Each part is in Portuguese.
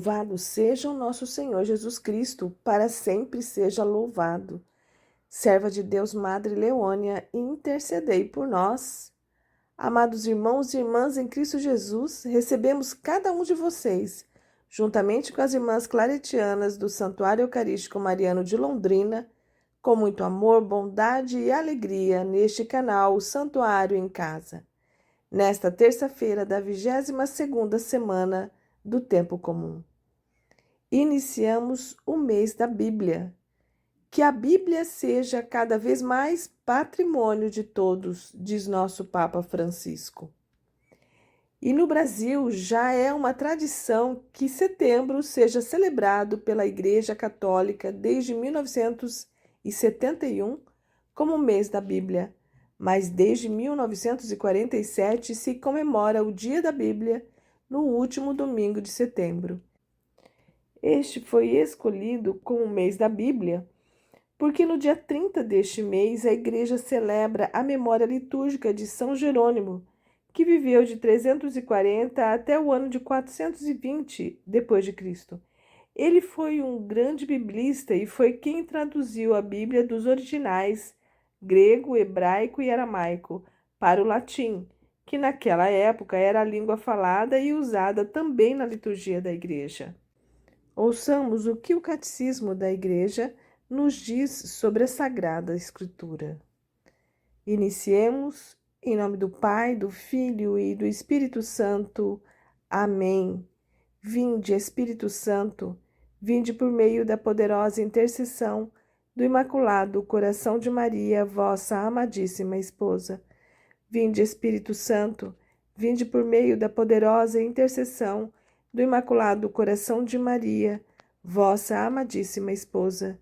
Louvado seja o nosso Senhor Jesus Cristo, para sempre seja louvado. Serva de Deus, Madre Leônia, intercedei por nós. Amados irmãos e irmãs em Cristo Jesus, recebemos cada um de vocês, juntamente com as irmãs claretianas do Santuário Eucarístico Mariano de Londrina, com muito amor, bondade e alegria neste canal, o Santuário em Casa. Nesta terça-feira da 22ª semana do Tempo Comum. Iniciamos o mês da Bíblia. Que a Bíblia seja cada vez mais patrimônio de todos, diz nosso Papa Francisco. E no Brasil já é uma tradição que setembro seja celebrado pela Igreja Católica desde 1971 como o mês da Bíblia, mas desde 1947 se comemora o Dia da Bíblia no último domingo de setembro. Este foi escolhido como o mês da Bíblia porque no dia 30 deste mês a Igreja celebra a memória litúrgica de São Jerônimo, que viveu de 340 até o ano de 420 d.C. Ele foi um grande biblista e foi quem traduziu a Bíblia dos originais grego, hebraico e aramaico para o latim, que naquela época era a língua falada e usada também na liturgia da Igreja. Ouçamos o que o Catecismo da Igreja nos diz sobre a Sagrada Escritura. Iniciemos em nome do Pai, do Filho e do Espírito Santo. Amém. Vinde, Espírito Santo, vinde por meio da poderosa intercessão do Imaculado Coração de Maria, vossa amadíssima esposa. Vinde, Espírito Santo, vinde por meio da poderosa intercessão do Imaculado Coração de Maria, vossa amadíssima esposa.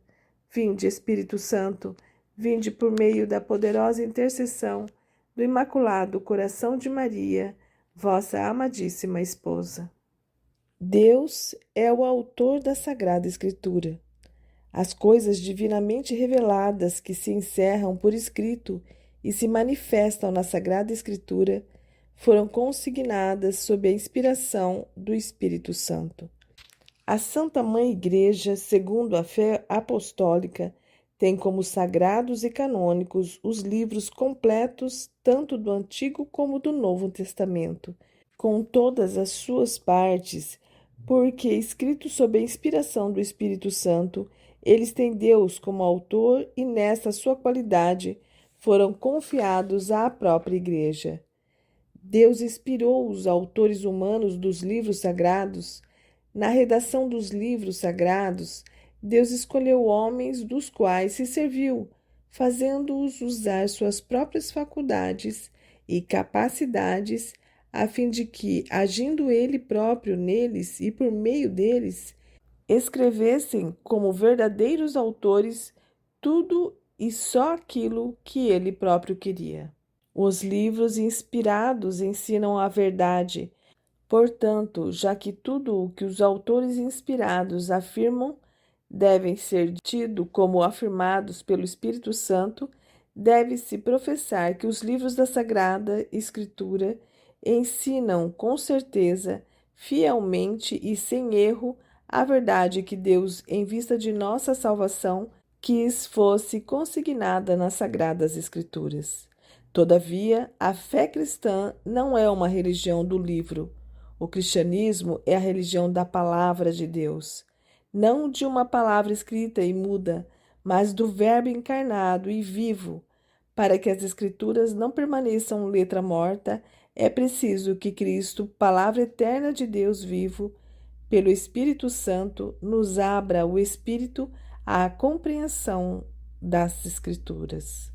Vinde, Espírito Santo, vinde por meio da poderosa intercessão do Imaculado Coração de Maria, vossa amadíssima esposa. Deus é o autor da Sagrada Escritura. As coisas divinamente reveladas que se encerram por escrito e se manifestam na Sagrada Escritura foram consignadas sob a inspiração do Espírito Santo. A Santa Mãe Igreja, segundo a fé apostólica, tem como sagrados e canônicos os livros completos tanto do Antigo como do Novo Testamento, com todas as suas partes, porque, escritos sob a inspiração do Espírito Santo, eles têm Deus como autor e, nessa sua qualidade, foram confiados à própria Igreja. Deus inspirou os autores humanos dos livros sagrados. Na redação dos livros sagrados, Deus escolheu homens dos quais se serviu, fazendo-os usar suas próprias faculdades e capacidades, a fim de que, agindo Ele próprio neles e por meio deles, escrevessem como verdadeiros autores tudo e só aquilo que Ele próprio queria. Os livros inspirados ensinam a verdade. Portanto, já que tudo o que os autores inspirados afirmam devem ser tido como afirmados pelo Espírito Santo, deve-se professar que os livros da Sagrada Escritura ensinam com certeza, fielmente e sem erro a verdade que Deus, em vista de nossa salvação, quis fosse consignada nas Sagradas Escrituras. Todavia, a fé cristã não é uma religião do livro. O cristianismo é a religião da palavra de Deus, não de uma palavra escrita e muda, mas do Verbo encarnado e vivo. Para que as Escrituras não permaneçam letra morta, é preciso que Cristo, palavra eterna de Deus vivo, pelo Espírito Santo, nos abra o Espírito à compreensão das Escrituras.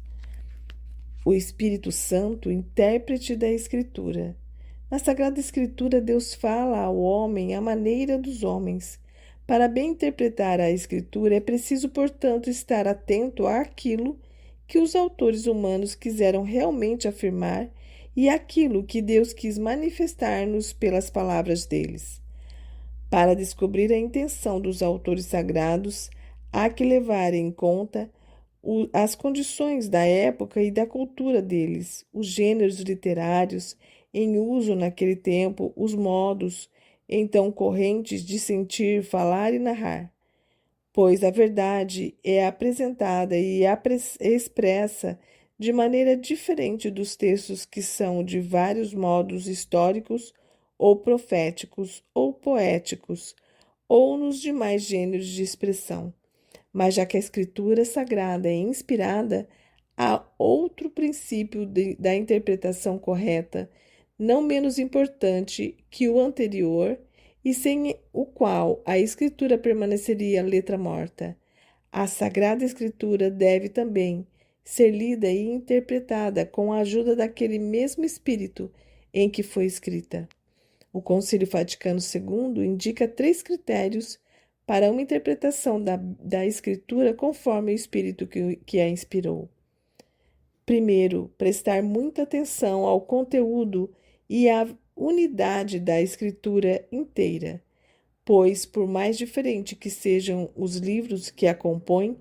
O Espírito Santo, intérprete da Escritura. Na Sagrada Escritura, Deus fala ao homem à maneira dos homens. Para bem interpretar a Escritura, é preciso, portanto, estar atento àquilo que os autores humanos quiseram realmente afirmar e àquilo que Deus quis manifestar-nos pelas palavras deles. Para descobrir a intenção dos autores sagrados, há que levar em conta as condições da época e da cultura deles, os gêneros literários em uso naquele tempo, os modos então correntes de sentir, falar e narrar, pois a verdade é apresentada e expressa de maneira diferente dos textos que são de vários modos históricos ou proféticos ou poéticos ou nos demais gêneros de expressão. Mas já que a Escritura Sagrada é inspirada, há outro princípio da interpretação correta, não menos importante que o anterior, e sem o qual a Escritura permaneceria letra morta. A Sagrada Escritura deve também ser lida e interpretada com a ajuda daquele mesmo Espírito em que foi escrita. O Concílio Vaticano II indica 3 critérios para uma interpretação da Escritura conforme o Espírito que a inspirou. Primeiro, prestar muita atenção ao conteúdo e à unidade da Escritura inteira, pois, por mais diferente que sejam os livros que a compõem,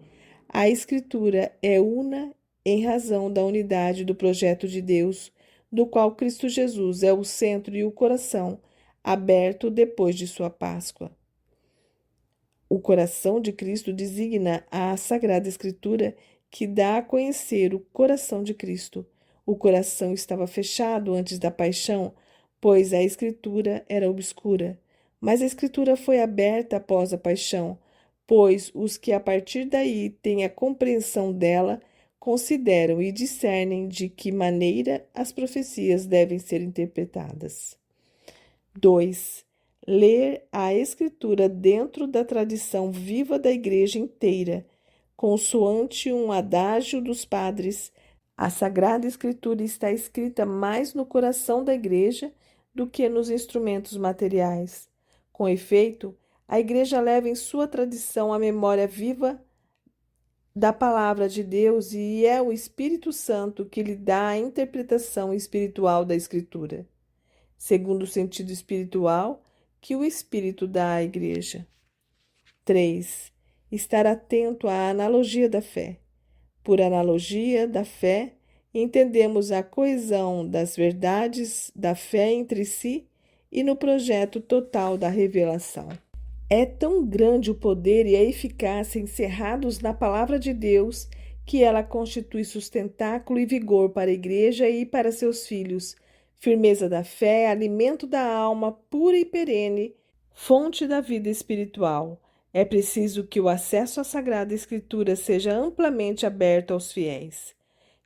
a Escritura é una em razão da unidade do projeto de Deus, do qual Cristo Jesus é o centro e o coração, aberto depois de sua Páscoa. O coração de Cristo designa a Sagrada Escritura que dá a conhecer o coração de Cristo. O coração estava fechado antes da paixão, pois a Escritura era obscura. Mas a Escritura foi aberta após a paixão, pois os que a partir daí têm a compreensão dela consideram e discernem de que maneira as profecias devem ser interpretadas. 2. Ler a Escritura dentro da tradição viva da Igreja inteira, consoante um adágio dos padres. A Sagrada Escritura está escrita mais no coração da Igreja do que nos instrumentos materiais. Com efeito, a Igreja leva em sua tradição a memória viva da Palavra de Deus e é o Espírito Santo que lhe dá a interpretação espiritual da Escritura, segundo o sentido espiritual que o Espírito dá à Igreja. 3. Estar atento à analogia da fé. Por analogia da fé, entendemos a coesão das verdades da fé entre si e no projeto total da revelação. É tão grande o poder e a eficácia encerrados na Palavra de Deus que ela constitui sustentáculo e vigor para a Igreja e para seus filhos, firmeza da fé, alimento da alma pura e perene, fonte da vida espiritual. É preciso que o acesso à Sagrada Escritura seja amplamente aberto aos fiéis.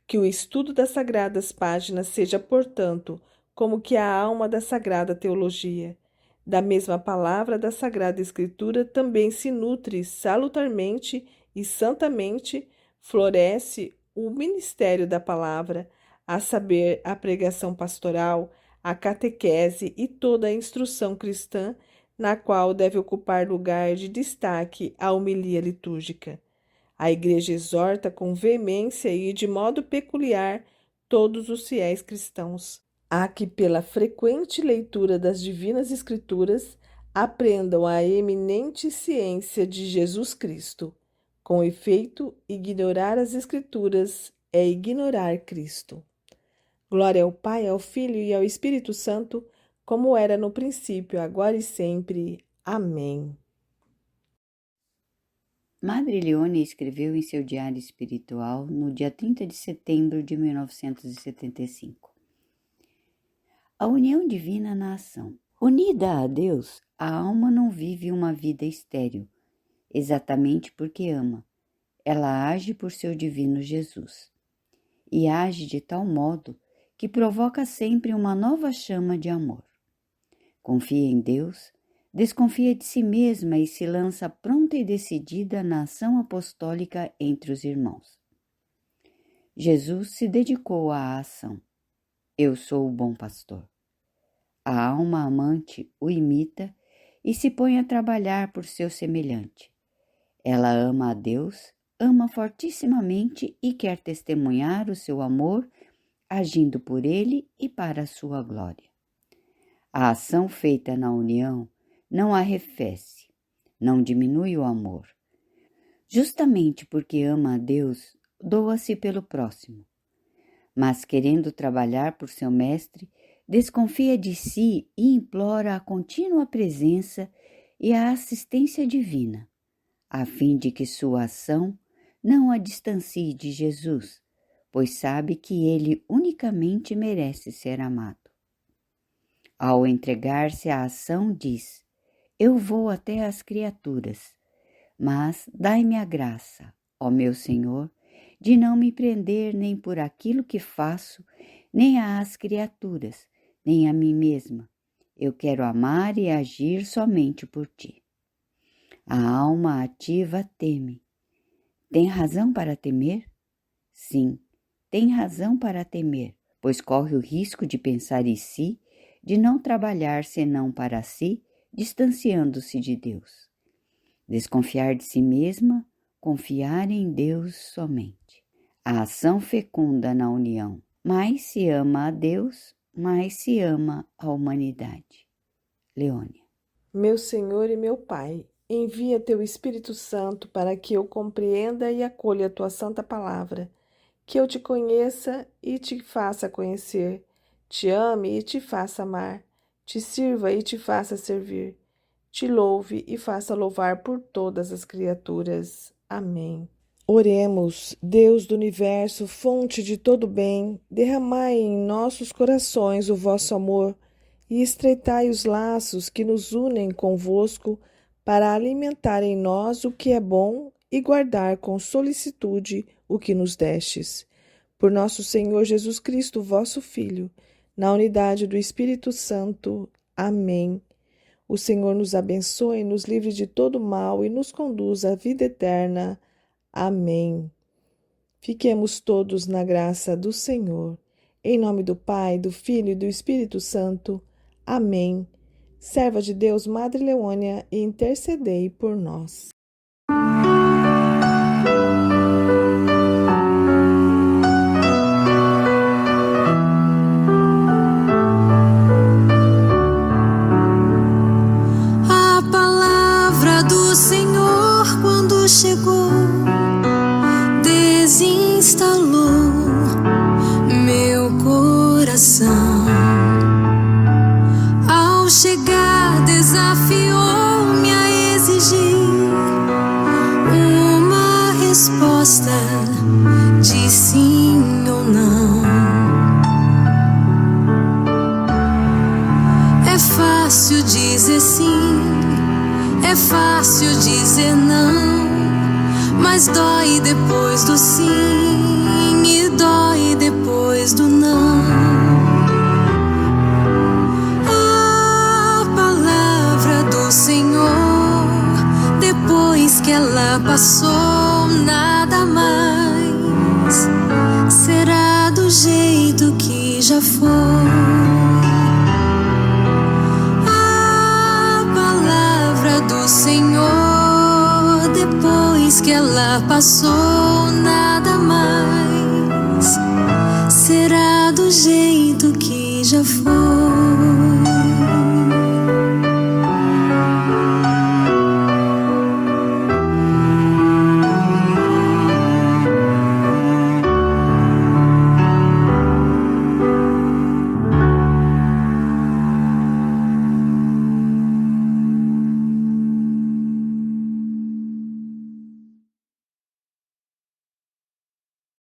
Que o estudo das sagradas páginas seja, portanto, como que a alma da Sagrada Teologia. Da mesma palavra da Sagrada Escritura também se nutre salutarmente e santamente, floresce o ministério da palavra, a saber, a pregação pastoral, a catequese e toda a instrução cristã, na qual deve ocupar lugar de destaque a homilia litúrgica. A Igreja exorta com veemência e de modo peculiar todos os fiéis cristãos a que, pela frequente leitura das Divinas Escrituras, aprendam a eminente ciência de Jesus Cristo. Com efeito, ignorar as Escrituras é ignorar Cristo. Glória ao Pai, ao Filho e ao Espírito Santo, como era no princípio, agora e sempre. Amém. Madre Leone escreveu em seu diário espiritual no dia 30 de setembro de 1975. A união divina na ação. Unida a Deus, a alma não vive uma vida estéril, exatamente porque ama. Ela age por seu divino Jesus. E age de tal modo que provoca sempre uma nova chama de amor. Confia em Deus, desconfia de si mesma e se lança pronta e decidida na ação apostólica entre os irmãos. Jesus se dedicou à ação. Eu sou o bom pastor. A alma amante o imita e se põe a trabalhar por seu semelhante. Ela ama a Deus, ama fortissimamente e quer testemunhar o seu amor, agindo por ele e para a sua glória. A ação feita na união não arrefece, não diminui o amor. Justamente porque ama a Deus, doa-se pelo próximo. Mas querendo trabalhar por seu mestre, desconfia de si e implora a contínua presença e a assistência divina, a fim de que sua ação não a distancie de Jesus, pois sabe que ele unicamente merece ser amado. Ao entregar-se à ação, diz: eu vou até às criaturas, mas dai-me a graça, ó meu Senhor, de não me prender nem por aquilo que faço, nem às criaturas, nem a mim mesma. Eu quero amar e agir somente por ti. A alma ativa teme. Tem razão para temer? Sim, tem razão para temer, pois corre o risco de pensar em si, de não trabalhar senão para si, distanciando-se de Deus. Desconfiar de si mesma, confiar em Deus somente. A ação fecunda na união. Mais se ama a Deus, mais se ama a humanidade. Leônia. Meu Senhor e meu Pai, envia teu Espírito Santo para que eu compreenda e acolha a tua santa palavra, que eu te conheça e te faça conhecer, te ame e te faça amar, te sirva e te faça servir, te louve e faça louvar por todas as criaturas. Amém. Oremos, Deus do universo, fonte de todo bem, derramai em nossos corações o vosso amor e estreitai os laços que nos unem convosco para alimentar em nós o que é bom e guardar com solicitude o que nos destes. Por nosso Senhor Jesus Cristo, vosso Filho, na unidade do Espírito Santo. Amém. O Senhor nos abençoe, nos livre de todo mal e nos conduz à vida eterna. Amém. Fiquemos todos na graça do Senhor. Em nome do Pai, do Filho e do Espírito Santo. Amém. Serva de Deus, Madre Leônia, intercedei por nós. A palavra do Senhor, quando chegou, desinstalou meu coração. Ao chegar, desafiou-me a exigir uma resposta de sim ou não. É fácil dizer sim, é fácil dizer não, mas dói depois do sim e dói depois do não. A palavra do Senhor, depois que ela passou, nada mais será do jeito que já foi. A palavra do Senhor, depois que ela passou, nada mais será do jeito que já foi.